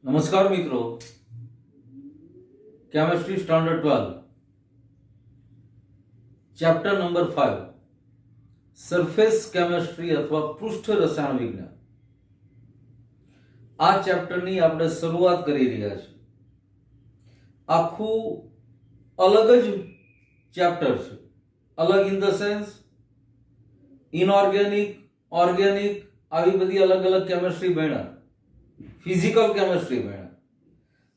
नमस्कार मित्रों, chemistry standard 12 chapter number 5 surface chemistry अथवा पृष्ठ रसायण विज्ञान आ चैप्टरनी આપણે શરૂઆત કરી રહ્યા છીએ। આખું અલગ જ ચેપ્ટર છે। અલગ in the sense inorganic, organic આવી બધી અલગ અલગ કેમિસ્ટ્રી ભણ્યા, ફિઝિકલ કેમિસ્ટ્રી ભણ્યા।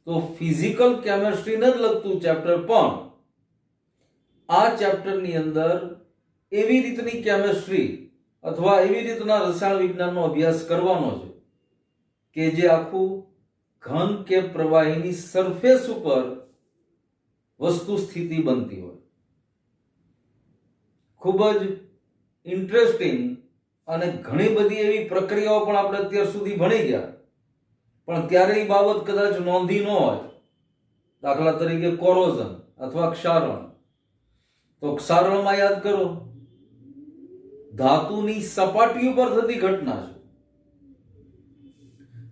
તો ફિઝિકલ કેમિસ્ટ્રીને જ લગતું ચેપ્ટર, પણ આ ચેપ્ટરની અંદર એવી રીતની કેમિસ્ટ્રી અથવા એવી રીતના રસાયણ વિજ્ઞાનનો અભ્યાસ કરવાનો છે કે જે આખું ઘન કે પ્રવાહીની સરફેસ ઉપર વસ્તુ સ્થિતિ બનતી હોય। ખૂબ જ ઇન્ટરેસ્ટિંગ અને ઘણી બધી એવી પ્રક્રિયાઓ પણ આપણે અત્યાર સુધી ભણી ગયા, પણ ત્યારે એ બાબત કદાચ નોંધી ન હોય। દાખલા તરીકે કોરોઝન અથવા ક્ષારણ। તો ક્ષારણમાં યાદ કરો, ધાતુની સપાટી ઉપર થતી ઘટના છે।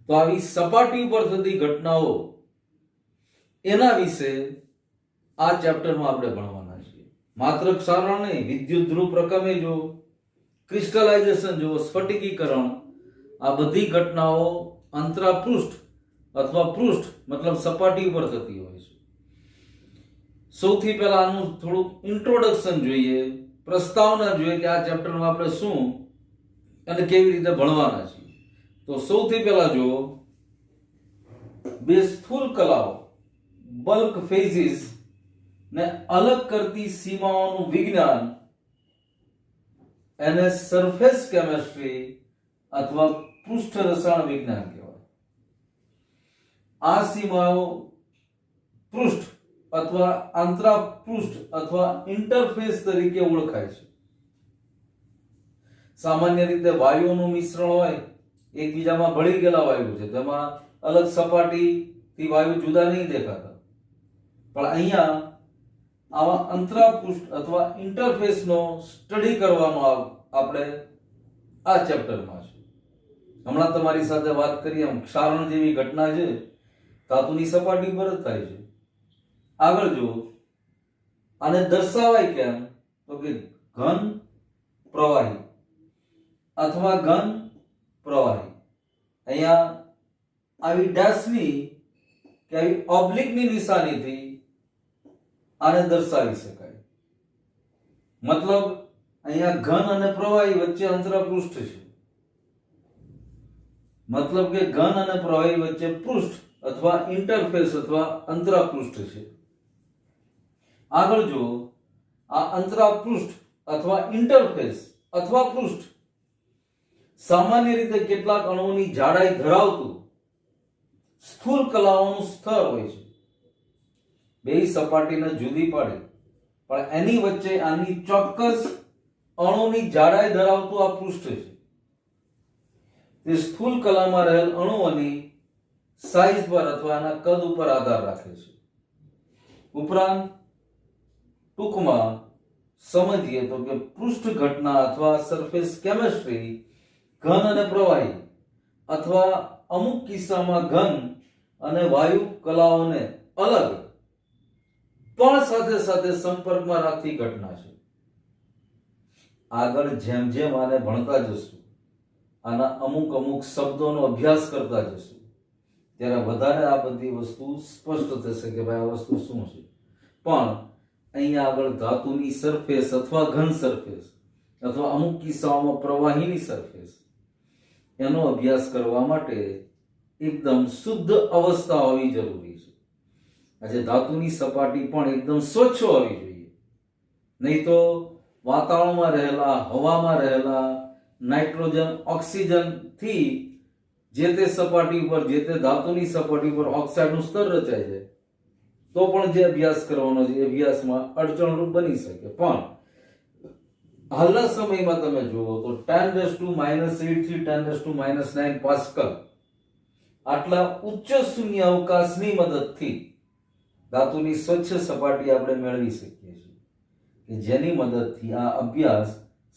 તો આવી સપાટી ઉપર થતી ઘટનાઓ એના વિશે આ ચેપ્ટરમાં આપણે ભણવાના છીએ। માત્ર ક્ષારણ નહીં, વિદ્યુત ધ્રુવ પ્રકમેજો, ક્રિસ્ટલાઇઝેશન જો, સ્ફટિકીકરણ, આ બધી ઘટનાઓ અંતરાપૃષ્ઠ અથવા પૃષ્ઠ મતલબ સપાટી ઉપર થતી હોય છે। સૌથી પહેલા આનું થોડું ઇન્ટ્રોડક્શન જોઈએ, પ્રસ્તાવના જોઈએ કે આ ચેપ્ટરમાં આપણે શું અને કેવી રીતે ભણવાના છીએ। તો સૌથી પહેલા જો બે સ્થૂળ કલાઓ બલ્ક ફેઝિસ ને અલગ કરતી સીમાઓનું વિજ્ઞાન એને સરફેસ કેમિસ્ટ્રી અથવા પૃષ્ઠ રસાયણ વિજ્ઞાન કહેવાય। આ સીમાઓ પૃષ્ઠ અથવા આંતરપૃષ્ઠ અથવા ઇન્ટરફેસ તરીકે ઓળખાય છે। સામાન્ય રીતે વાયુઓનું મિશ્રણ હોય, એકબીજામાં ભળી ગયેલા વાયુ છે, તેમાં અલગ સપાટીથી વાયુ જુદા નહીં દેખાતા, પણ અહીંયા આવા અંતરપૃષ્ઠ અથવા ઇન્ટરફેસનો સ્ટડી કરવાનો આપણે આ ચેપ્ટરમાં છે। હમણાં તમારી સાથે વાત કરી એમ ક્ષારણ જેવી ઘટના છે ધાતુની સપાટી પર જ થાય છે। આગળ જો આને દર્શાવાય કેમ, તો કે ઘન પ્રવાહી અથવા ઘન પ્રવાહી। અહીંયા આવી ડેશની કે આવી ઓબ્લિકની નિશાનીથી આને દર્શાવી શકાય। મતલબ અહીંયા ઘન અને પ્રવાહી વચ્ચે અંતરપૃષ્ઠ છે, મતલબ કે ઘન અને પ્રવાહી વચ્ચે પૃષ્ઠ અથવા ઇન્ટરફેસ અથવા અંતરપૃષ્ઠ છે। આગળ જો આ અંતરપૃષ્ઠ અથવા ઇન્ટરફેસ અથવા પૃષ્ઠ સામાન્ય રીતે કેટલાક અણુઓની જાડાઈ ધરાવતું સ્થૂળ કલાઓનું સ્તર હોય છે। બે સપાટીને જુદી પાડે, પણ એની વચ્ચે આની ચોક્કસ અણુની જાડાઈ ધરાવતું આ પૃષ્ઠ છે। તે સ્થૂળ કલામાં રહેલ અણુઓની સાઈઝ પર અથવા એના કદ ઉપર આધાર રાખે છે। ઉપરાંત ટૂંકમાં સમજીએ તો કે પૃષ્ઠ ઘટના અથવા સરફેસ કેમિસ્ટ્રી ઘન અને પ્રવાહી અથવા અમુક કિસ્સામાં ઘન અને વાયુ કલાઓને અલગ પણ સાથે સાથે સંપર્કમાં રાખતી ઘટના છે। આગળ જેમ જેમ આને ભણતા જશું, આના અમુક અમુક શબ્દોનો અભ્યાસ કરતા જશું, ત્યારે વધારે આ બધી વસ્તુ સ્પષ્ટ થશે કે ભાઈ આ વસ્તુ શું છે। પણ અહીંયા આગળ ધાતુની સરફેસ અથવા ઘન સરફેસ અથવા અમુક કિસ્સાઓમાં પ્રવાહીની સરફેસ એનો અભ્યાસ કરવા માટે એકદમ શુદ્ધ અવસ્થા હોવી જરૂરી છે। આજે ધાતુની સપાટી પણ એકદમ સ્વચ્છ હોવી જોઈએ, નહીં તો વાતાવરણમાં રહેલા, હવામાં રહેલા નાઇટ્રોજન, ઓક્સિજન થી જે તે સપાટી ઉપર, જે તે ધાતુની સપાટી ઉપર ઓક્સાઇડનું સ્તર રચાય છે, તો પણ જે અભ્યાસ કરવાનો છે એ અભ્યાસમાં અડચણરૂપ બની શકે। પણ હાલના સમયમાં તમે જુઓ તો 10⁻⁸ થી 10⁻⁹ પાસ્કલ આટલા ઉચ્ચ શૂન્ય અવકાશની મદદથી ધાતુની સ્વચ્છ સપાટી આપણે મેળવી શકીએ છીએ, કે જેની મદદથી આ અભ્યાસ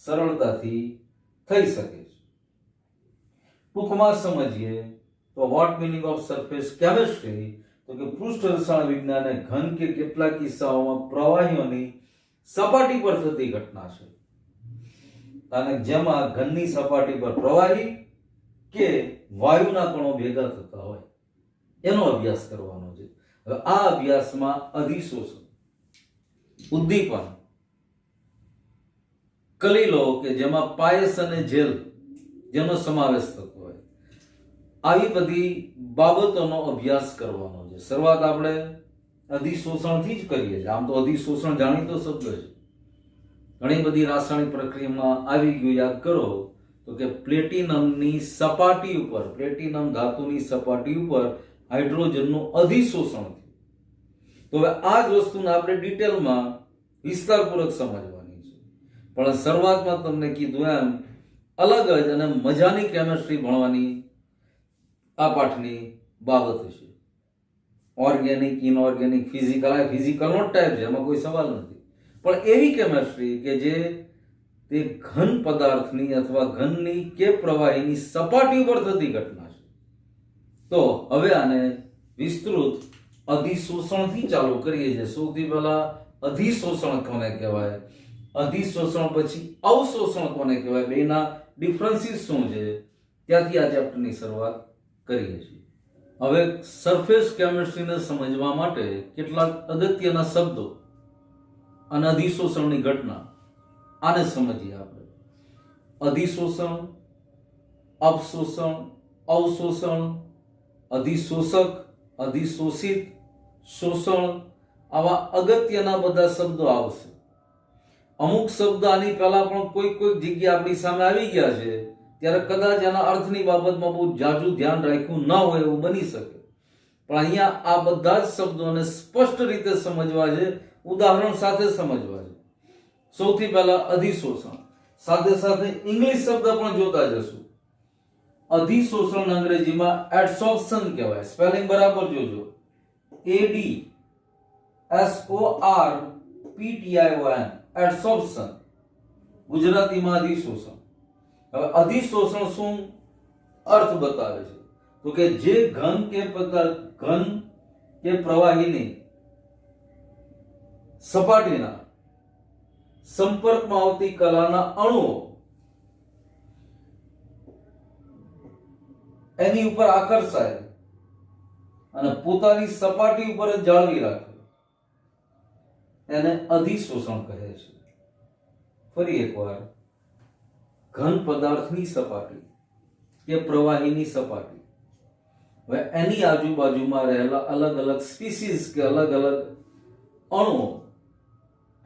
સરળતાથી થઈ શકે છે। ટૂંકમાં સમજીએ તો what meaning of surface chemistry? તો કે પૃષ્ઠ રસાયણ વિજ્ઞાન એ ઘન કે કેટલાક કિસ્સાઓમાં પ્રવાહીઓની સપાટી પર થતી ઘટના છે, અને જેમાં ઘનની સપાટી પર પ્રવાહી કે વાયુના કણો ભેગા થતા હોય એનો અભ્યાસ કરવાનો છે. હવે આ અભ્યાસમાં અધિશોષણ, ઉદ્દીપન, કલીલો કે જેમાં પાયસ અને જેલ જેનો સમાવેશ થતો હોય, આવી બધી બાબતોનો અભ્યાસ કરવાનો છે. શરૂઆત આપણે અધિશોષણથી જ કરીએ છીએ. આમ તો અધિશોષણ જાણીતો શબ્દ છે, ઘણી બધી રાસાયણિક પ્રક્રિયામાં આવી ગયું. યાદ કરો તો કે પ્લેટિનમની સપાટી ઉપર, પ્લેટિનમ ધાતુની સપાટી ઉપર હાઇડ્રોજનનું અધિશોષણ થયું. તો હવે આ જ વસ્તુને આપણે ડિટેલમાં વિસ્તારપૂર્વક સમજવાની છે. પણ શરૂઆતમાં તમને કીધું એમ અલગ જ અને મજાની કેમિસ્ટ્રી ભણવાની આ પાઠની બાબત છે. ઓર્ગેનિક, ઇનઓર્ગેનિક, ફિઝિકલ, આ ફિઝિકલનો ટાઈપ છે, એમાં કોઈ સવાલ નથી. પણ એવી કેમિસ્ટ્રી કે જે તે ઘન પદાર્થની અથવા ઘનની કે પ્રવાહીની સપાટી પર થતી ઘટના છે. તો હવે આને વિસ્તૃત અધિશોષણથી ચાલુ કરીએ છીએ. સૌથી પહેલા અધિશોષણ કોને કહેવાય, અધિશોષણ પછી અવશોષણ કોને કહેવાય, બેના ડિફરન્સીસ શું છે, ત્યાંથી આ ચેપ્ટરની શરૂઆત કરીએ છીએ. હવે સરફેસ કેમિસ્ટ્રીને સમજવા માટે કેટલાક અગત્યના શબ્દો અને અધિશોષણની ઘટના, આને સમજીએ આપણે. અધિશોષણ, અવશોષણ, અવશોષણ, અધિશોષક, અધિશોષિત, શોષણ, આવા અગત્યના બધા શબ્દો આવશે. અમુક શબ્દ આની પહેલા પણ કોઈક જગ્યાએ આપણી સામે આવી ગયા છે, ત્યારે કદાચ એના અર્થની બાબતમાં બહુ જાજુ ધ્યાન રાખ્યું ન હોય એવું બની શકે. પણ અહીંયા આ બધા જ શબ્દોને સ્પષ્ટ રીતે સમજવા છે, ઉદાહરણ સાથે સમજવા છે. સૌથી પહેલા અધિશોષણ, સાથે સાથે ઇંગ્લિશ શબ્દ પણ જોતા જશું. અધિશોષણ અંગ્રેજીમાં એડસોર્પ્શન કહેવાય. સ્પેલિંગ બરાબર જોજો, ADSORPTION, એડસોર્પ્શન. ગુજરાતીમાં અધિશોષણ. હવે અધિશોષણ શું અર્થ બતાવે છે? તો કે જે ઘન કે પ્રવાહીની સપાટીના સંપર્કમાં આવતી કલાના અણુઓ એની ઉપર આકર્ષાય અને પોતાની સપાટી ઉપર જ જાળવી રાખે, એને અધિશોષણ કહે છે. ફરી એકવાર, ઘન પદાર્થની સપાટી કે પ્રવાહીની સપાટી, હવે એની આજુબાજુમાં રહેલા અલગ અલગ સ્પીસીસ કે અલગ અલગ અણુઓ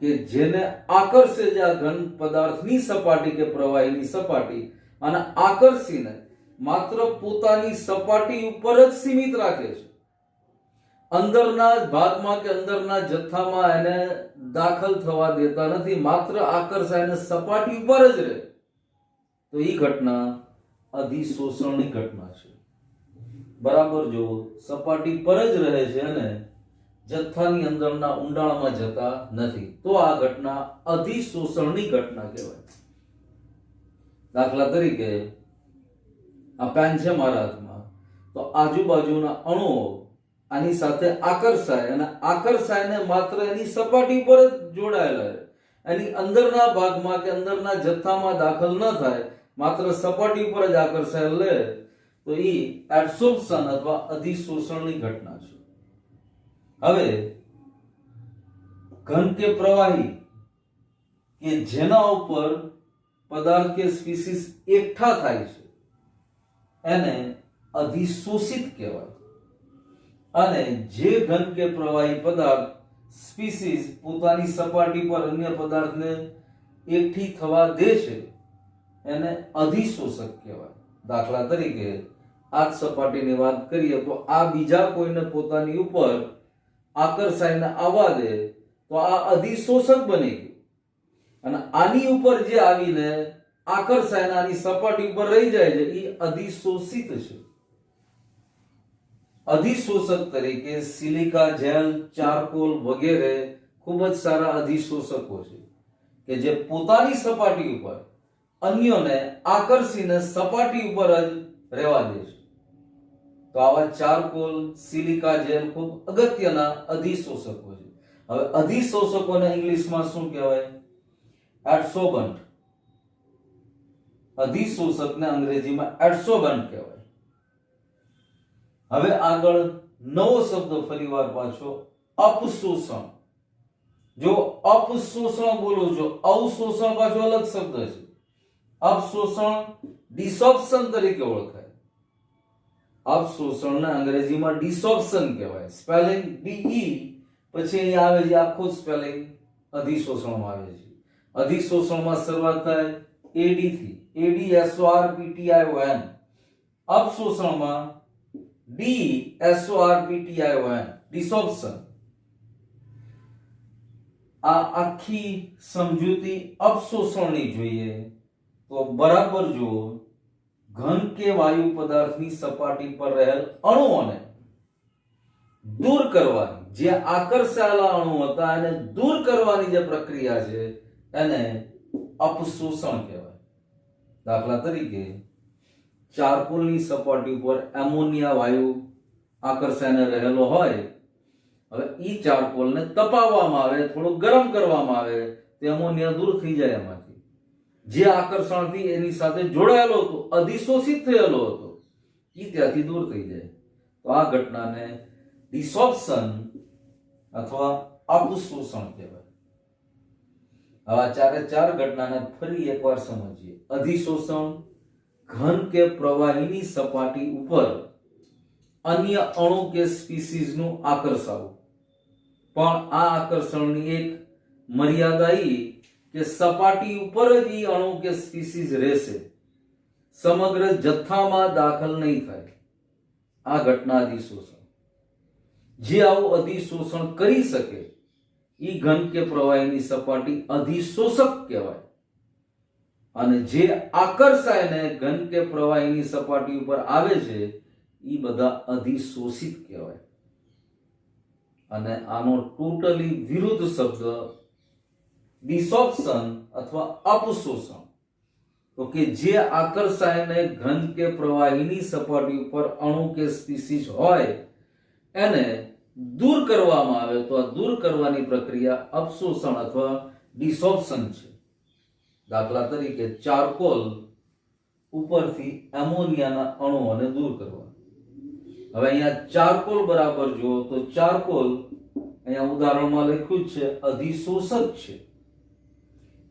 કે જેને આકર્ષે છે આ ઘન પદાર્થની સપાટી કે પ્રવાહીની સપાટી, અને આકર્ષીને માત્ર પોતાની સપાટી ઉપર જ સીમિત રાખે છે. અંદરના ભાગમાં કે અંદરના જથ્થામાં એને દાખલ થવા દેતા નથી, માત્ર આકર્ષાય સપાટી ઉપર જ રહે. તો એ ઘટના અધિશોષણની ઘટના છે. બરાબર જો, સપાટી પર જ રહે છે અને જથ્થાની અંદરના ઊંડાણમાં જતા નથી, તો આ ઘટના અધિશોષણની ઘટના કહેવાય. દાખલા તરીકે આ પેન છે મારા હાથમાં, તો આજુબાજુના અણુઓ આની સાથે આકર્ષાય અને આકર્ષાયને માત્ર એની સપાટી પર જ જોડાયેલા રહે, એની અંદરના ભાગમાં કે અંદરના જથ્થામાં દાખલ ન થાય, માત્ર સપાટી પર જ આકર્ષાય લે, તો એ એડસોર્પ્શન અથવા અધિશોષણની ઘટના છે. હવે ઘન કે પ્રવાહી કે જેના ઉપર પદાર્થ કે સ્પીસીસ એકઠા થાય છે એને અધિશોષિત કહેવાય. અને જે ઘન કે પ્રવાહી પદાર્થ સ્પીસીસ પોતાની સપાટી પર અન્ય પદાર્થને એકઠી થવા દે છે એને અધિશોષક કહેવાય. દાખલા તરીકે આ સપાટીની વાત કરીએ તો આ બીજા કોઈને પોતાની ઉપર આકર્ષાઈને આવવા દે તો આ અધિશોષક બની ગયું, અને આની ઉપર જે આવીને આકર્ષાઈને આની સપાટી ઉપર રહી જાય છે એ અધિશોષિત છે. અધિશોષક તરીકે સિલિકા જેલ, ચારકોલ વગેરે ખૂબ જ સારા અધિશોષકો છે કે જે પોતાની સપાટી ઉપર અન્યોને આકર્ષીને સપાટી ઉપર જ રહેવા દે છે. તો આવા ચારકોલ, સિલિકા જેલ ખૂબ અગત્યના અધિશોષકો છે. હવે અધિશોષકોને ઇંગ્લિશમાં શું કહેવાય? એડસોર્બન્ટ. અધિશોષકને અંગ્રેજીમાં એડસોર્બન્ટ કહેવાય. હવે આગળ નવો શબ્દ ફરીવાર પાછો, અપશોષણ. જો અપશોષણ બોલું છો, અવશોષણ પાછો અલગ શબ્દ છે. અપશોષણ ડિસોપ્શન તરીકે ઓળખાય. અપશોષણને અંગ્રેજીમાં ડિસોપ્શન કહેવાય. સ્પેલિંગ ડીઈ પછી અહીં આવે છે આખું સ્પેલિંગ અધિશોષણમાં આવે છે. અધિશોષણમાં શરૂઆત થાય એડી થી, ADSORPTION. અપશોષણમાં DSORPTION, ડિસોપ્શન. આ આખી સમજૂતી અપશોષણની જોઈએ તો બરાબર જુઓ. ઘન કે વાયુ પદાર્થની સપાટી પર રહેલ અણુઓને દૂર કરવાની, જે આકર્ષાયેલા અણુ હતા એને દૂર કરવાની જે પ્રક્રિયા છે એને અપશોષણ કહેવાય. દાખલા તરીકે ચારકોલની સપાટી પર એમોનિયા વાયુ આકર્ષાઈને રહેલો હોય. હવે ઈ ચારકોલને તપાવવામાં આવે, થોડું ગરમ કરવામાં આવે તો એમોનિયા દૂર થઈ જાય. એમાંથી જે આકર્ષણથી એની સાથે જોડાયેલો હતો, અધિશોષિત થયેલો હતો, ઈ ત્યાંથી દૂર થઈ જાય. તો આ ઘટનાને ડિસોપ્શન અથવા અપશોષણ કહેવાય. હવે ચારે ચાર ઘટનાને ફરી એકવાર સમજીએ. અધિશોષણ, ઘન કે પ્રવાહીની સપાટી ઉપર અન્ય અણુ કે સ્પીસીઝનું આકર્ષાવું. પણ આ આકર્ષણની એક મર્યાદા એ કે સપાટી ઉપર જ એ અણુ કે સ્પીસીઝ રહેશે, સમગ્ર જથ્થામાં દાખલ નહીં થાય. આ ઘટના અધિશોષણ. જે આવું અધિશોષણ કરી શકે એ ઘન કે પ્રવાહીની સપાટી અધિશોષક કહેવાય. અને જે આકર્ષાયને ઘન કે પ્રવાહીની સપાટી ઉપર આવે છે એ બધા અધિશોષિત કહેવાય. અને આનો ટોટલી વિરુદ્ધ શબ્દ ડિસોપ્શન અથવા અપશોષણ. તો કે જે આકર્ષાયને ઘન કે પ્રવાહીની સપાટી ઉપર અણુ કે સ્પીસીઝ હોય એને દૂર કરવામાં આવે તો આ દૂર કરવાની પ્રક્રિયા અપશોષણ અથવા ડિસોપ્શન છે. દાખલા તરીકે ચારકોલ ઉપરથી એમોનિયાના અણુઓને દૂર કરવા. હવે અહીંયા ચારકોલ બરાબર જુઓ તો ચારકોલ અહીંયા ઉદાહરણમાં લખ્યું છે અધિશોષક છે.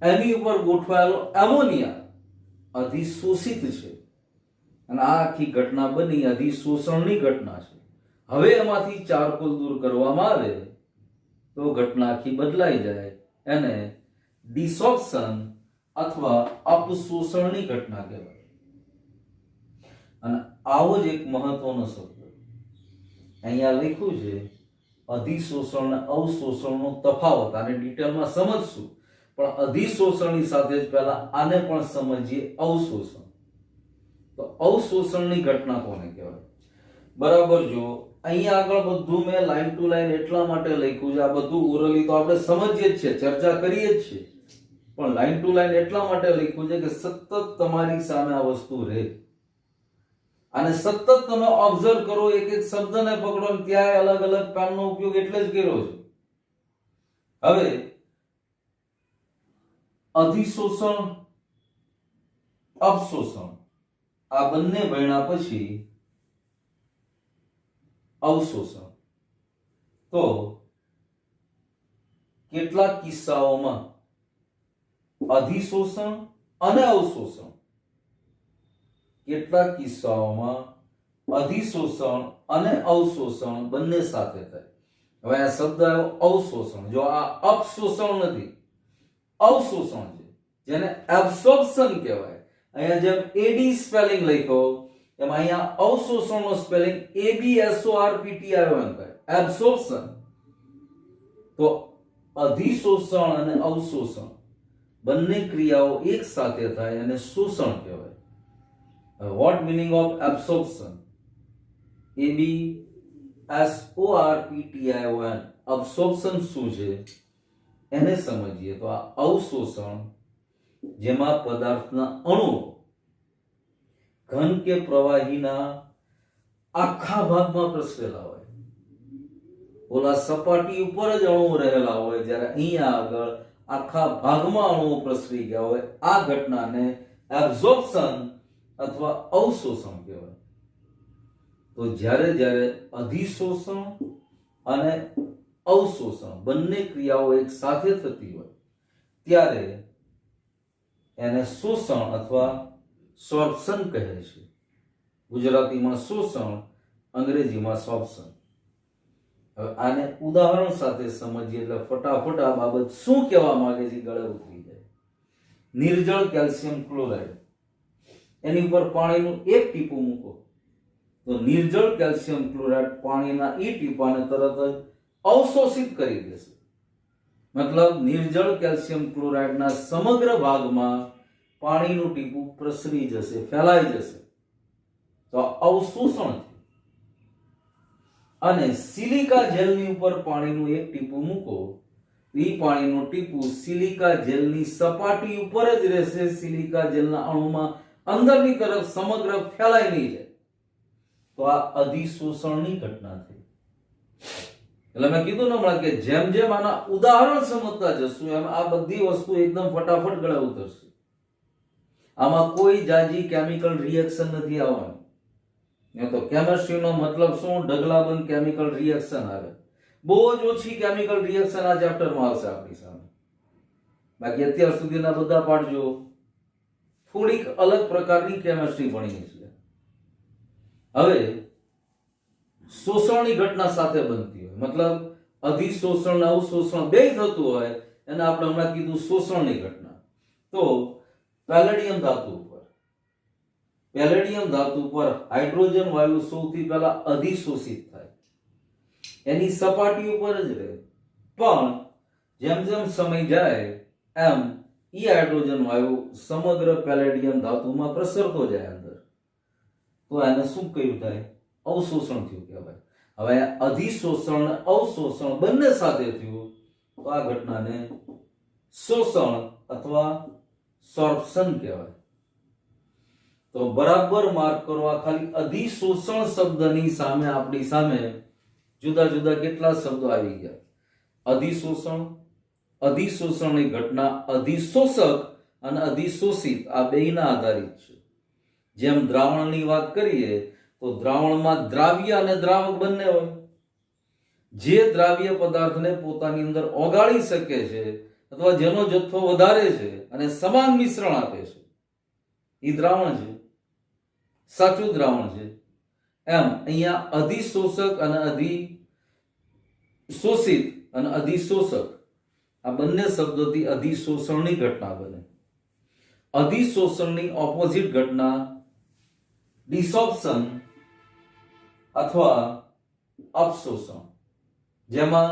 એની ઉપર ગોઠવાયેલો એમોનિયા અધિશોષિત છે. અને આ આખી ઘટના બની અધિશોષણની ઘટના છે. હવે એમાંથી ચારકોલ દૂર કરવામાં આવે તો ઘટના આખી બદલાઈ જાય. એને ડિસોપ્શન અથવા અપશોષણની ઘટના કહેવાય. અને આવો જ એક મહત્વનો શબ્દ અહીંયા લખ્યું છે અધિશોષણ અને અવશોષણનો તફાવત. આને ડિટેલમાં સમજશું, પણ અધિશોષણની સાથે જ પહેલા આને પણ સમજીએ, અવશોષણ. તો અવશોષણની ઘટના કોને કહેવાય? બરાબર જો અહીંયા આગળ બધું મેં લાઈન ટુ લાઈન એટલા માટે લખ્યું છે. આ બધું ઓરલી તો આપણે સમજીએ જ છે, ચર્ચા કરીએ જ છે, પણ લાઈન ટુ લાઈન એટલા માટે લખ્યું છે કે સતત તમારી સામે આ વસ્તુ રહે અને સતત તમે ઓબ્ઝર્વ કરો, એક એક શબ્દને પકડો. ત્યાં અલગ અલગ પેનનો ઉપયોગ એટલે જ કર્યો છે. હવે અધિશોષણ, અપશોષણ આ બંને ભણ્યા પછી અવશોષણ. તો કેટલાક કિસ્સાઓમાં અધિશોષણ અને અવશોષણ, કેટલાક કિસ્સાઓમાં અધિશોષણ અને અવશોષણ બંને સાથે થાય. હવે આ શબ્દ આવ્યો અવશોષણ. જો આ અપશોષણ નથી, અવશોષણ છે, જેને એબ્સોર્પ્શન કહેવાય. અહીંયા જેમ એડી સ્પેલિંગ લખ્યો એમ અહીંયા અવશોષણનો સ્પેલિંગ ABSORPTION થાય, એબ્સોર્પ્શન. તો અધિશોષણ અને અવશોષણ બંને ક્રિયાઓ એક સાથે થાય અને શોષણ કહેવાય. What meaning of absorption? ABSORPTION. Absorption શું છે એને સમજીએ. તો આ અવશોષણ, જેમાં પદાર્થના અણુઓ ઘન કે પ્રવાહીના આખા ભાગમાં પ્રસરેલા હોય, ઓલા સપાટી ઉપર જ અણુઓ રહેલા હોય, જ્યારે અહીંયા આગળ આખા ભાગમાં અણુઓ પ્રસરી ગયા હોય, આ ઘટનાને એબ્ઝોર્પ્શન અથવા અવશોષણ કહેવાય. તો જ્યારે જ્યારે અધિશોષણ અને અવશોષણ બંને ક્રિયાઓ એક સાથે થતી હોય ત્યારે એને શોષણ અથવા સોર્પ્શન કહે છે. ગુજરાતીમાં શોષણ, અંગ્રેજીમાં સોર્પ્શન. હવે આને ઉદાહરણ સાથે સમજીએ એટલે ફટાફટ આ બાબત શું કહેવા માંગે છે ગળે ઉતરી જાય. નિર્જળ કેલ્શિયમ ક્લોરાઇડ, એની ઉપર પાણીનું એક ટીપું મૂકો તો નિર્જળ કેલ્શિયમ ક્લોરાઇડ પાણીના એ ટીપાને તરત જ અવશોષિત કરી દેશે. મતલબ નિર્જળ કેલ્શિયમ ક્લોરાઇડના સમગ્ર ભાગમાં પાણીનું ટીપું પ્રસરી જશે, ફેલાઈ જશે. તો અવશોષણ છે. અને સિલિકા જેલની ઉપર પાણીનું એક ટીપું મૂકો, એ પાણીનું ટીપું સિલિકા જેલની સપાટી ઉપર જ રહેશે, સિલિકા જેલના અણુમાં અંદરની તરફ સમગ્ર ફેલાઈ નહીં જાય. તો આ અધિશોષણની ઘટના થઈ. એટલે મેં કીધું ને હમણાં કે જેમ જેમ આના ઉદાહરણ સમજતા જશું એમ આ બધી વસ્તુ એકદમ ફટાફટ ગળે ઉતરશે. આમાં કોઈ જાજી કેમિકલ રિએક્શન નથી આવવાનું. તો કેમિસ્ટ્રીનો મતલબ શું? ઢગલાબંધ કેમિકલ રિએક્શન આવે. બહુ જ ઓછી કેમિકલ રિએક્શન આ ચેપ્ટરમાં આવશે આપણી સામે. બાકી અત્યાર સુધીના બધા પાઠ જો થોડીક અલગ પ્રકારની કેમિસ્ટ્રી ભણી છે. હવે શોષણની ઘટના સાથે બનતી હોય, મતલબ અધિશોષણ અને અવશોષણ બે થતું હોય એને આપણે હમણાં કીધું શોષણની ઘટના. તો પેલેડિયમ ધાતુ ઉપર હાઇડ્રોજન વાયુ સૌથી પહેલા અધિશોષિત થાય, એની સપાટી ઉપર જ રહે. પણ જેમ જેમ સમય જાય એમ ઈ હાઇડ્રોજન વાયુ સમગ્ર પેલેડિયમ ધાતુમાં પ્રસરતો જાય અંદર. તો એને શું કહ્યું થાય? અવશોષણ થયું કહેવાય. હવે અધિશોષણ અને અવશોષણ બંને સાથે થયું તો આ ઘટનાને શોષણ અથવા સોર્પ્શન કહેવાય. તો બરાબર માર્ક કરો. આ ખાલી અધિશોષણ શબ્દની સામે આપણી સામે જુદા જુદા કેટલા શબ્દો આવી ગયા. અધિશોષણની ઘટના અધિશોષક અને અધિશોષિત આ બેયના આધારિત છે. જેમ દ્રાવણની વાત કરીએ તો દ્રાવણમાં દ્રાવ્ય અને દ્રાવક બંને હોય. જે દ્રાવ્ય પદાર્થને પોતાની અંદર ઓગાળી શકે છે અથવા જેનો જથ્થો વધારે છે અને સમાન મિશ્રણ આપે છે એ દ્રાવણ છે, સાચું દ્રાવણ છે. એમ અહીંયા અધિશોષક અને અધિશોષિત અને અધિશોષક આ બંને શબ્દોથી અધિશોષણની ઘટના બને. અધિશોષણની ઓપોઝિટ ઘટના ડિસોપ્શન અથવા અપશોષણ. જેમાં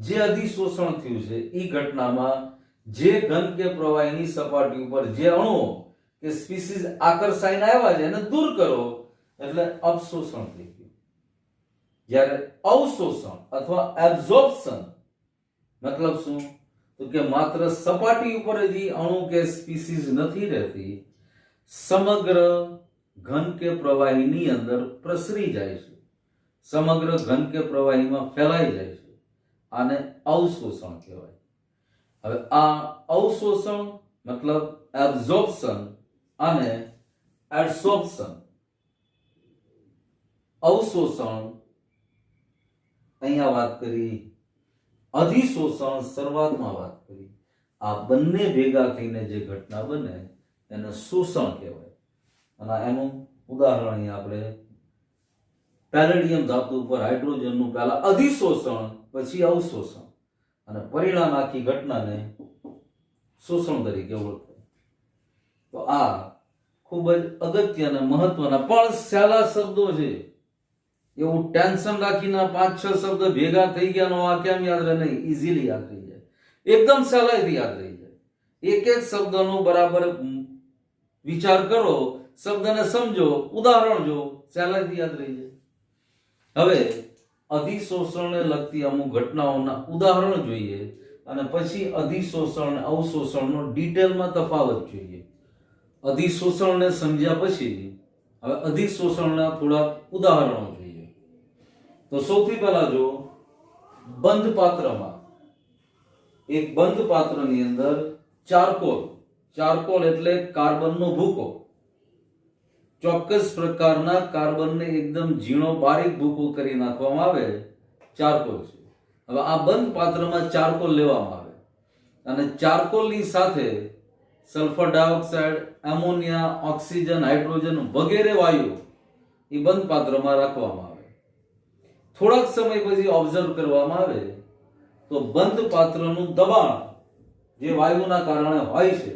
જે અધિશોષણ થયું છે એ ઘટનામાં જે ઘન કે પ્રવાહીની સપાટી ઉપર જે અણુઓ કે સ્પીસીઝ આકર્ષાઈને આવ્યા છે એને દૂર કરો એટલે અપશોષણ થઈ ગયું. જ્યારે અવશોષણ અથવા એબ્ઝોર્પ્શન મતલબ શું? તો કે માત્ર સપાટી ઉપર જ અણુ કે સ્પીસીઝ નથી રહેતી, સમગ્ર ઘન કે પ્રવાહીની અંદર પ્રસરી જાય છે, સમગ્ર ઘન કે પ્રવાહીમાં ફેલાઈ જાય છે. આને અવશોષણ કહેવાય. હવે આ અવશોષણ મતલબ એબ્ઝોર્પ્શન અને એડસોર્પ્શન. અવશોષણ અહીંયા વાત કરી, અધિશોષણ શરૂઆતમાં વાત કરી. આ બંને ભેગા થઈને જે ઘટના બને એને શોષણ કહેવાય. અને એનું ઉદાહરણ અહીંયા આપણે પેલેડિયમ ધાતુ ઉપર હાઇડ્રોજનનું પહેલા અધિશોષણ પછી અવશોષણ અને પરિણામ આખી ઘટનાને શોષણ તરીકે ઓળખાય. તો આ ખૂબ જ અગત્યના મહત્વના પણ સહેલા શબ્દો છે. એવું ટેન્શન રાખીને 5-6 શબ્દ ભેગા થઈ ગયા આ કેમ યાદ રહે? નહીં, ઇઝીલી યાદ રહી જાય, એકદમ સહેલાઈથી યાદ રહી જાય. એક એક શબ્દનો બરાબર વિચાર કરો, શબ્દને સમજો, ઉદાહરણ જો, સહેલાઈથી યાદ રહી જાય. હવે અધિશોષણને લગતી અમુક ઘટનાઓના ઉદાહરણ જોઈએ અને પછી અધિશોષણ અને અવશોષણનો ડિટેલમાં તફાવત જોઈએ. અધિશોષણને સમજ્યા પછી હવે અધિશોષણના થોડા ઉદાહરણો જોઈએ. તો સૌથી પહેલા જો બંધ પાત્રમાં, એક બંધ પાત્રની અંદર ચારકોલ એટલે કાર્બનનો ભૂકો, ચોક્કસ પ્રકારના કાર્બનને એકદમ ઝીણો બારીક ભૂકો કરી નાખવામાં આવે, ચારકોલ છે. હવે આ બંધ પાત્રમાં ચારકોલ લેવામાં આવે અને ચારકોલની સાથે sulphur dioxide, ammonia, oxygen, hydrogen વગેરે વાયુઓ એ બંધ પાત્રમાં રાખવામાં આવે. થોડાક સમય પછી ઓબ્ઝર્વ કરવામાં આવે તો બંધ પાત્રનું દબાણ જે વાયુના કારણે હોય છે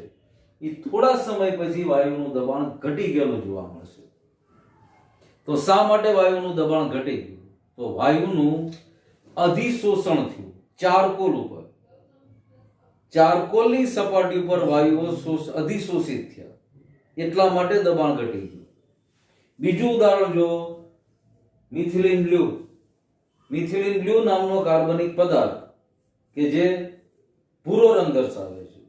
એ થોડા સમય પછી વાયુનું દબાણ ઘટી ગયેલું જોવા મળશે. તો શા માટે વાયુનું દબાણ ઘટી ગયું? તો વાયુનું અધિશોષણ થયું ચારકોલ ઉપર. ચારકોલની સપાટી ઉપર વાયુઓ અધિશોષિત થયા, એટલા માટે દબાણ ઘટી ગયું. બીજું ઉદાહરણ જો મિથિલિન બ્લુ. મિથિલિન બ્લુ નામનો કાર્બનિક પદાર્થ કે જે ભૂરો રંગ દર્શાવે છે,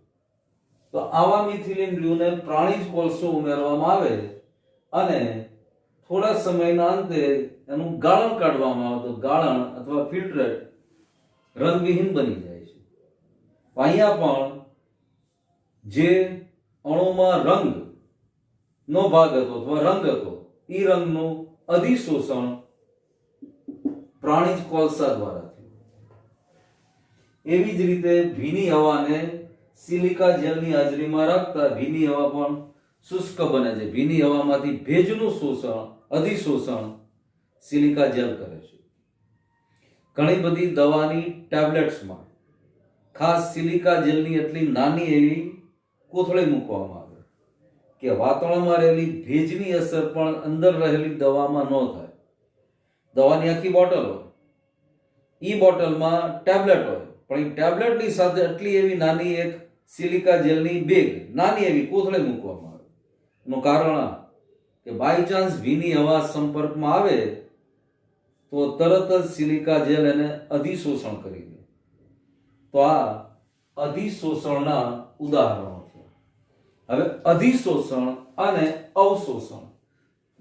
તો આવા મિથિલિન બ્લુને પ્રાણીજ કોલસો ઉમેરવામાં આવે અને થોડા સમયના અંતે એનું ગાળણ કાઢવામાં આવે તો ગાળણ અથવા ફિલ્ટરેટ રંગવિહીન બની જાય છે. અહીંયા પણ જે અણુમાં રંગ નો ભાગ હતો અથવા રંગ હતો એ રંગનું અધિશોષણ પ્રાણીજ કોલસા દ્વારા થયું. એવી જ રીતે ભીની હવાને સિલિકા જેલની હાજરીમાં રાખતા ભીની હવા પણ શુષ્ક બને છે. ભીની હવામાંથી ભેજનું અધિશોષણ સિલિકા જેલ કરે છે. ઘણી બધી દવાની ટેબ્લેટ્સમાં ખાસ સિલિકા જેલની એટલી નાની એવી કોથળી મૂકવામાં આવે કે વાતાવરણમાં રહેલી ભેજની અસર પણ અંદર રહેલી દવામાં ન થાય. દવાની આખી બોટલ હોય, ઈ બોટલમાં ટેબ્લેટ હોય, પણ એ ટેબ્લેટની સાથે એટલી એવી નાની એક સિલિકા જેલની બેગ, નાની એવી કોથળી મૂકવામાં આવે. એનું કારણ આ કે બાય ચાન્સ ભીની હવા સંપર્કમાં આવે તો તરત જ સિલિકા જેલ એને અધિશોષણ કરી દે. તો આ અધિશોષણના ઉદાહરણો છે. હવે અધિશોષણ અને અવશોષણ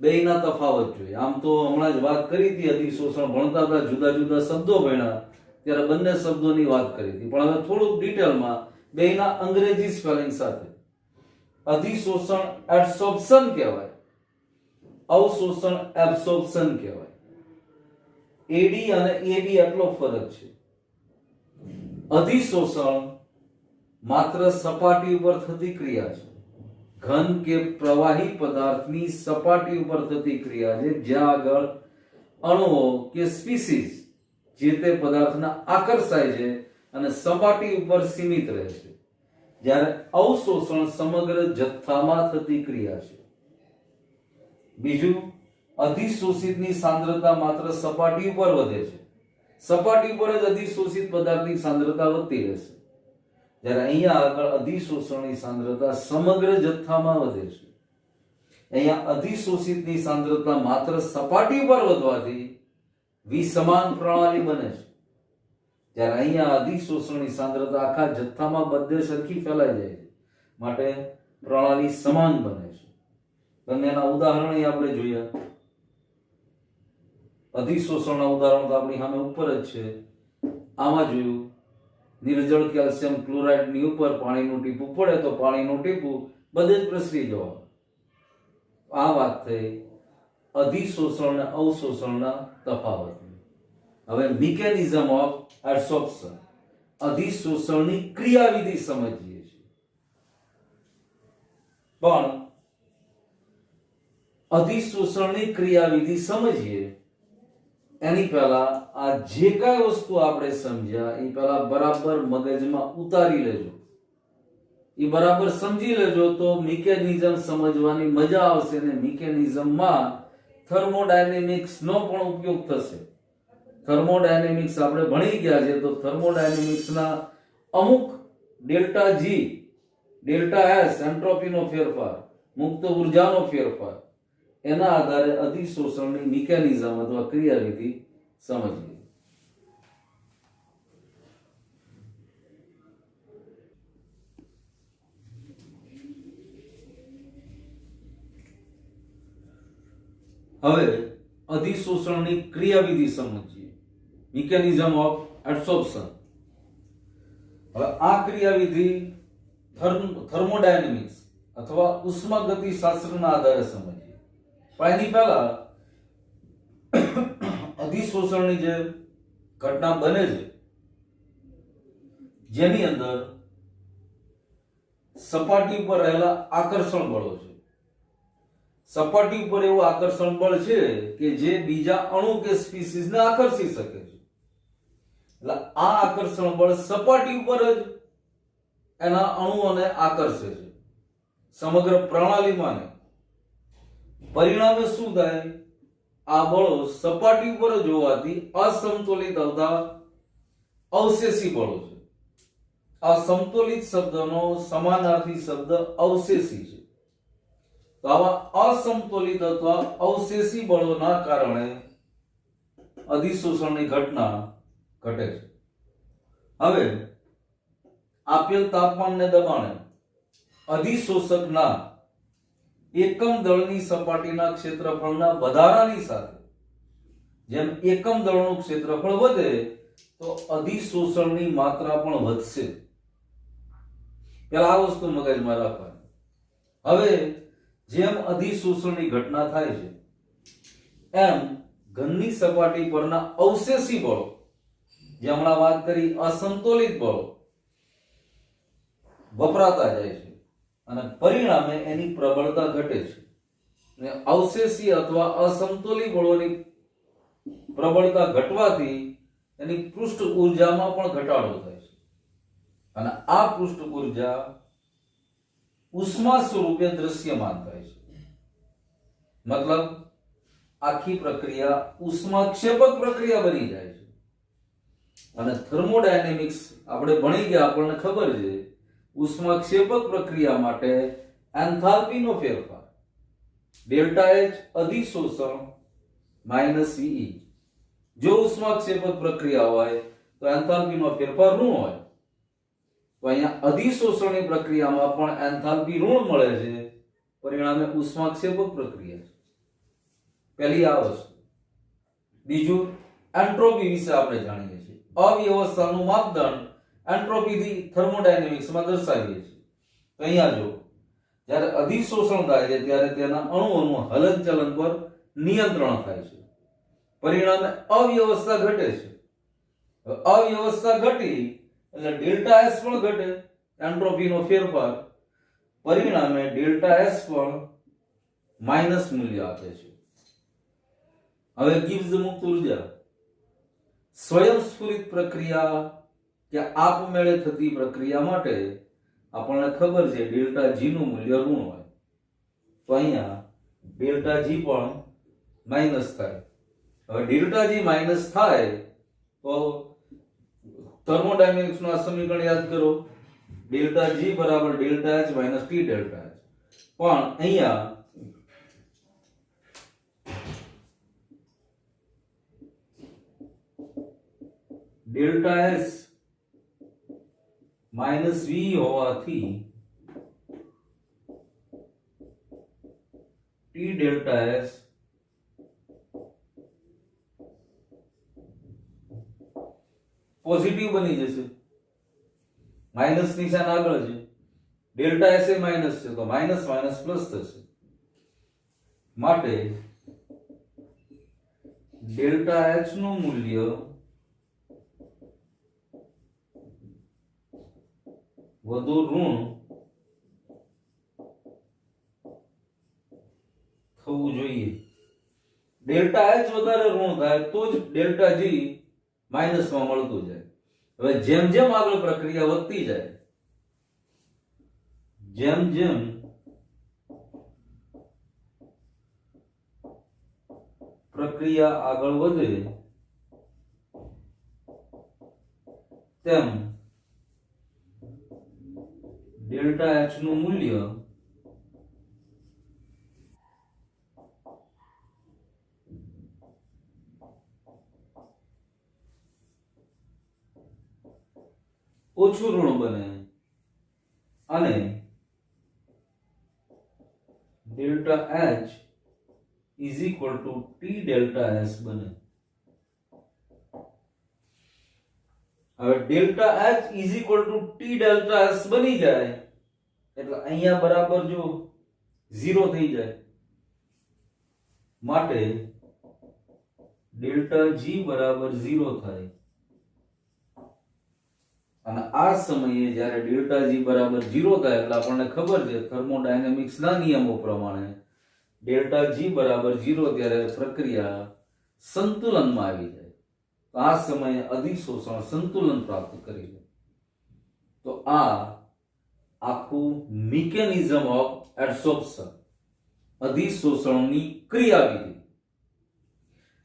બેયના તફાવત જોઈએ. આમ તો હમણાં જ વાત કરી હતી, અધિશોષણ ભણતા હતા, જુદા જુદા શબ્દો ભણ્યા ત્યારે બંને શબ્દોની વાત કરી હતી, પણ હવે થોડુંક ડિટેલમાં બેયના અંગ્રેજી સ્પેલિંગ સાથે. અધિશોષણ એડસોર્પ્શન કહેવાય, અવશોષણ એબ્સોર્પ્શન કહેવાય. એડી અને એબી એટલો ફરક છે. અધિશોષણ માત્ર સપાટી ઉપર થતી ક્રિયા છે. ઘન કે પ્રવાહી પદાર્થની સપાટી ઉપર થતી ક્રિયા છે, જ્યાં આગળ અણુઓ કે સ્પીસીસ જે તે પદાર્થના આકર્ષાય છે અને સપાટી ઉપર સીમિત રહે છે. જ્યારે અવશોષણ સમગ્ર જથ્થામાં થતી ક્રિયા છે. બીજું, અધિશોષિતની સાંદ્રતા માત્ર સપાટી ઉપર વધે છે. સપાટી ઉપર જ અધિશોષિત પદાર્થની સાંદ્રતા વધતી રહેશે. જ્યારે અહીંયા આગળ અધિશોષણની સાંદ્રતા સમગ્ર જથ્થામાં વધે છે. અહીંયા અધિશોષિતની સાંદ્રતા માત્ર સપાટી પર વધવાથી વિસમાન પ્રણાલી બને છે. જ્યારે અહીંયા અધિશોષણની સાંદ્રતા આખા જથ્થામાં બધે સરખી ફેલાઈ જાય છે, માટે પ્રણાલી સમાન બને છે. બંનેના ઉદાહરણ આપણે જોયા. અધિશોષણના ઉદાહરણ તો આપણી સામે ઉપર જ છે. આમાં જોયું, નિર્જળ કેલ્શિયમ ક્લોરાઇડની ઉપર પાણીનું ટીપું પડે તો પાણીનું ટીપું બધે જ પ્રસરી જવાનું. આ વાત થઈ અધિશોષણ અને અવશોષણના તફાવત. હવે મિકેનિઝમ ઓફ એડસોર્પ્શન, અધિશોષણની ક્રિયાવિધિ સમજીએ છીએ. પણ અધિશોષણની ક્રિયાવિધિ સમજીએ એની પહેલા આ જે કાંઈ વસ્તુ આપણે સમજ્યા એ પહેલા બરાબર મગજમાં ઉતારી લેજો, એ બરાબર સમજી લેજો તો મિકેનિઝમ સમજવાની મજા આવશે ને મિકેનિઝમમાં થર્મોડાયનેમિક્સ નો પણ ઉપયોગ થશે. થર્મોડાયનેમિક્સ આપણે ભણી ગયા છે, તો થર્મોડાયનેમિક્સના અમુક ડેલ્ટા જી, ડેલ્ટા એસ એન્ટ્રોપીનો ફેરફાર, મુક્ત ઉર્જાનો ફેરફાર, એના આધારે અધિશોષણની મિકેનિઝમ અથવા ક્રિયાવિધિ સમજીએ. હવે અધિશોષણની ક્રિયાવિધિ સમજીએ. Mechanism of absorption. હવે આ ક્રિયાવિધિ થર્મોડાયનેમિક્સ અથવા ઉષ્માગતિશાસ્ત્રના આધારે સમજીએ. પણ એની પહેલા અધિશોષણની જે ઘટના બને છે, જેની અંદર સપાટી ઉપર રહેલા આકર્ષણ બળો છે. સપાટી ઉપર એવું આકર્ષણ બળ છે કે જે બીજા અણુ કે સ્પીસીસને આકર્ષી શકે છે. એટલે આ આકર્ષણ બળ સપાટી ઉપર જ એના અણુઓને આકર્ષે છે, સમગ્ર પ્રણાલીમાં નહીં. પરિણામે શું થાય? આ બળો સપાટી ઉપર જ હોવાથી અસમતોલિત આવતા અવશેષી બળો છે. આ સમતોલિત શબ્દનો સમાનાર્થી શબ્દ અવશેષી છે. તો આવા અસમતોલિત અથવા અવશેષી બળોના કારણે અધિશોષણની ઘટના ઘટે છે. હવે આપેલ તાપમાનને દબાણે અધિશોષકના એકમ દળની સપાટીના ક્ષેત્રફળના વધારાની સાથે જેમ એકમ દળનું ક્ષેત્રફળ વધે તો અધિશોષણની માત્રા પણ વધશે. પેલા આ વસ્તુ મગજમાં રાખવાની. હવે જેમ અધિશોષણની ઘટના થાય છે એમ ઘનની સપાટી પરના અવશેષી બળો, જે હમણાં વાત કરી અસંતુલિત બળો, વપરાતા જાય છે અને પરિણામે એની પ્રબળતા ઘટે છે. અને અવશેષી અથવા અસમતોલિત બળોની પ્રબળતા ઘટવાથી એની પૃષ્ઠ ઊર્જામાં પણ ઘટાડો થાય છે અને આ પૃષ્ઠ ઊર્જા ઉષ્મા સ્વરૂપે દ્રશ્યમાન થાય છે. મતલબ આખી પ્રક્રિયા ઉષ્માક્ષેપક પ્રક્રિયા બની જાય છે. અને થર્મોડાયનેમિક્સ આપણે ભણી ગયા, આપણને ખબર છે ઉષ્માક્ષેપક પ્રક્રિયા માટે એન્થાલ્પીનો ફેરફાર ડેલ્ટા એચ અધિશોષણ માઇનસ વીઈ. જો ઉષ્માક્ષેપક પ્રક્રિયા હોય તો એન્થાલ્પીનો ફેરફાર ઋણ હોય. તો અહીંયા અધિશોષણની પ્રક્રિયામાં પણ એન્થાલ્પી ઋણ મળે છે, પરિણામે ઉષ્માક્ષેપક પ્રક્રિયા છે. પહેલી આ વસ્તુ. બીજું, એન્ટ્રોપી વિશે આપણે જાણીએ છીએ. અવ્યવસ્થાનું માપદંડ એન્ટ્રોપીથી થર્મોડાયનેમિક્સમાં દર્શાવીએ છીએ. તો અહીંયા જો જ્યારે અધિશોષણ થાય છે ત્યારે તેના અણુઓનું હલનચલન પર નિયંત્રણ થાય છે, પરિણામે અવ્યવસ્થા ઘટે છે. અવ્યવસ્થા ઘટી એટલે ડેલ્ટા એસ પણ ઘટે, એન્ટ્રોપીનો ફેરફાર, પરિણામે ડેલ્ટા એસ પણ માઇનસ મૂલ્ય આપે છે. હવે ગિબ્સ મુક્ત ઉર્જા સ્વયંસ્ફુરિત પ્રક્રિયા કે આપમેળે થતી પ્રક્રિયા માટે આપણને ખબર છે ડેલ્ટા જી નું મૂલ્ય ઋણ હોય. તો અહીંયા ડેલ્ટા જી પણ માઇનસ થાય. હવે ડેલ્ટા જી માઇનસ થાય તો થર્મોડાયનેમિક્સ નું આ સમીકરણ યાદ કરો. ડેલ્ટા જી બરાબર delta H minus T delta H. પણ અહીંયા ડેલ્ટા એસ માઇનસ વી હોવાથી ટી ડેલ્ટા એસ પોઝિટિવ બની જશે. માઇનસ નિશાન આગળ છે, ડેલ્ટા એસ એ માઇનસ છે તો માઇનસ માઇનસ પ્લસ થશે. માટે ડેલ્ટા એચ નું મૂલ્ય વધુ ઋણ થવું જોઈએ. ડેલ્ટા એચ વધારે ઋણ થાય તો જ ડેલ્ટા જી માઇનસ માં મળતું જાય. હવે જેમ જેમ આગળ પ્રક્રિયા વધતી જાય, જેમ જેમ પ્રક્રિયા આગળ વધે તેમ ડેલ્ટા એચ નું મૂલ્ય ઓછું ઋણ બને અને delta H is equal to T delta S બને. હવે delta H is equal to T delta S બની જાય એટલે અહીંયા બરાબર જો 0 થઈ જાય, માટે ડેલ્ટા જી બરાબર 0 થાય. અને આ સમયે જ્યારે ડેલ્ટા જી બરાબર 0 થાય એટલે આપણને ખબર છે થર્મોડાયનેમિક્સના નિયમો પ્રમાણે ડેલ્ટા જી બરાબર 0 ત્યારે પ્રક્રિયા સંતુલનમાં આવી જાય. તો આ સમયે અધિશોષણ સંતુલન પ્રાપ્ત કરી લે. તો આ આખું મિકેનિઝમ ઓફ એડસોર્પ્શન, અધિશોષણની ક્રિયાવિધિ.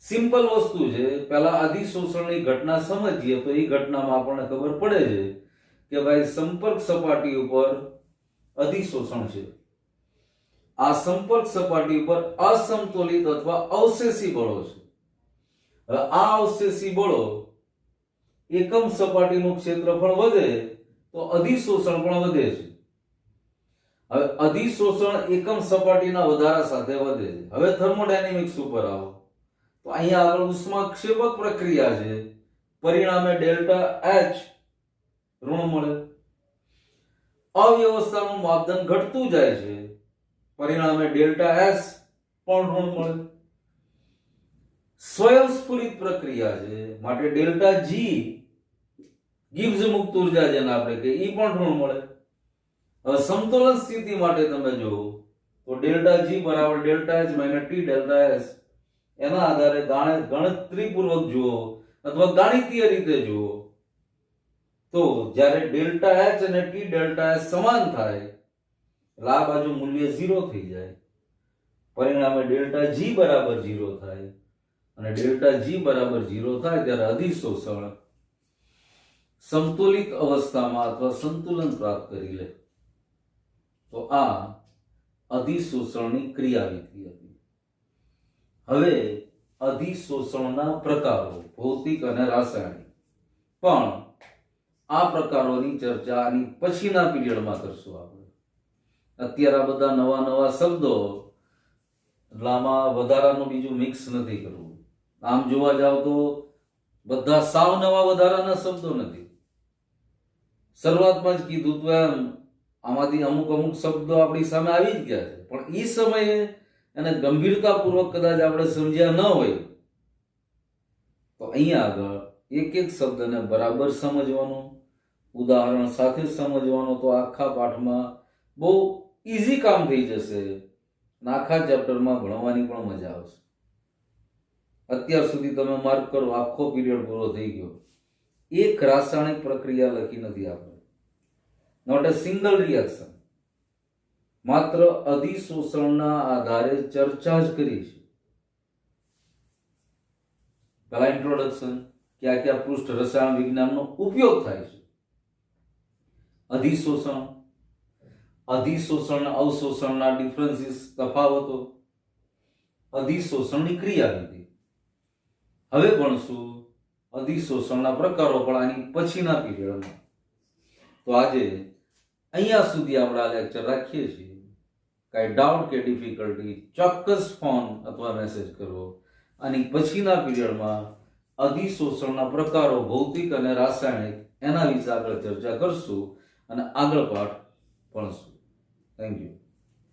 સિમ્પલ વસ્તુ છે. પહેલા અધિશોષણની ઘટના સમજીએ તો એ ઘટનામાં આપણને ખબર પડે છે કે ભાઈ સંપર્ક સપાટી ઉપર અધિશોષણ છે. આ સંપર્ક સપાટી ઉપર અસમતોલિત અથવા અવશેષી બળો છે. હવે આ અવશેષી બળો એકમ સપાટીનું ક્ષેત્રફળ વધે તો અધિશોષણ પણ વધે છે. હવે અધિશોષણ એકમ સપાટીના વધારા સાથે વધે છે. હવે થર્મોડાયનેમિક્સ ઉપર આવો તો અહીંયા આગળ ઉષ્માક્ષેપક પ્રક્રિયા છે, પરિણામે ડેલ્ટા એચ ઋણ મળે. અવ્યવસ્થાનું માપદંડ ઘટતું જાય છે, પરિણામે ડેલ્ટા એસ પણ ઋણ મળે. સ્વયંસ્ફુરિત પ્રક્રિયા છે, માટે ડેલ્ટા જી ગિબ્સ મુક્ત ઉર્જા જેને આપણે કહીએ એ પણ ઋણ મળે. હવે સમતોલન સ્થિતિ માટે તમે જુઓ તો ડેલ્ટા જી બરાબર delta H minus T delta S. એના આધારે ગણતરીપૂર્વક જુઓ અથવા ગાણિતીય રીતે જુઓ તો જ્યારે ડેલ્ટા એચ અને ટી ડેલ્ટા એસ સમાન થાય એટલે આ બાજુ મૂલ્ય 0 થઈ જાય, પરિણામે ડેલ્ટા જી બરાબર 0 થાય. અને ડેલ્ટા જી બરાબર 0 થાય ત્યારે અધિશોષણ સંતુલિત અવસ્થામાં અથવા સંતુલન પ્રાપ્ત કરી લે. તો આ અધિશોષણની ક્રિયાવિધિ હતી. હવે અધિશોષણના પ્રકારો ભૌતિક અને રાસાયણિક, પણ આ પ્રકારોની ચર્ચા આની પછીના પીરિયડમાં કરશું આપણે. અત્યારે આ બધા નવા નવા શબ્દો એટલે આમાં વધારાનું બીજું મિક્સ નથી કરવું. આમ જોવા જાવ તો બધા સાવ નવા વધારાના શબ્દો નથી. શરૂઆતમાં જ કીધું તો એમ આમાંથી અમુક અમુક શબ્દો આપણી સામે આવી જ ગયા છે, પણ એ સમયે એને ગંભીરતાપૂર્વક કદાચ આપણે સમજ્યા ન હોય તો અહીંયા આગળ એક એક શબ્દને બરાબર સમજવાનો, ઉદાહરણ સાથે સમજવાનો, તો આખા પાઠમાં બહુ ઈઝી કામ થઈ જશે. આખા ચેપ્ટરમાં ભણવાની પણ મજા આવશે. અત્યાર સુધી તમે માર્ક કરો, આખો પીરિયડ પૂરો થઈ ગયો, એક રાસાયણિક પ્રક્રિયા લખી નથી આપણે. Not a single reaction. માત્ર અધિશોષણના આધારે ચર્ચા જ કરી છે. પહેલા ઇન્ટ્રોડક્શન, ક્યાં ક્યાં પૃષ્ઠ રસાયણ વિજ્ઞાનનો ઉપયોગ થાય છે. અધિશોષણ, અધિશોષણ અવશોષણના ડિફરન્સીસ, તફાવતો, અધિશોષણની ક્રિયાવિધિ. હવે ભણશું અધિશોષણના પ્રકારો, પણ આની પછીના પીરિયડમાં. તો આજે અહીંયા સુધી આપણે આ લેક્ચર રાખીએ છીએ. કાંઈ ડાઉટ કે ડિફિકલ્ટી ચોક્કસ ફોન અથવા મેસેજ કરવો. આની પછીના પીરિયડમાં અધિશોષણના પ્રકારો ભૌતિક અને રાસાયણિક એના વિશે આગળ ચર્ચા કરશું અને આગળ પાઠ ભણશું. Thank you.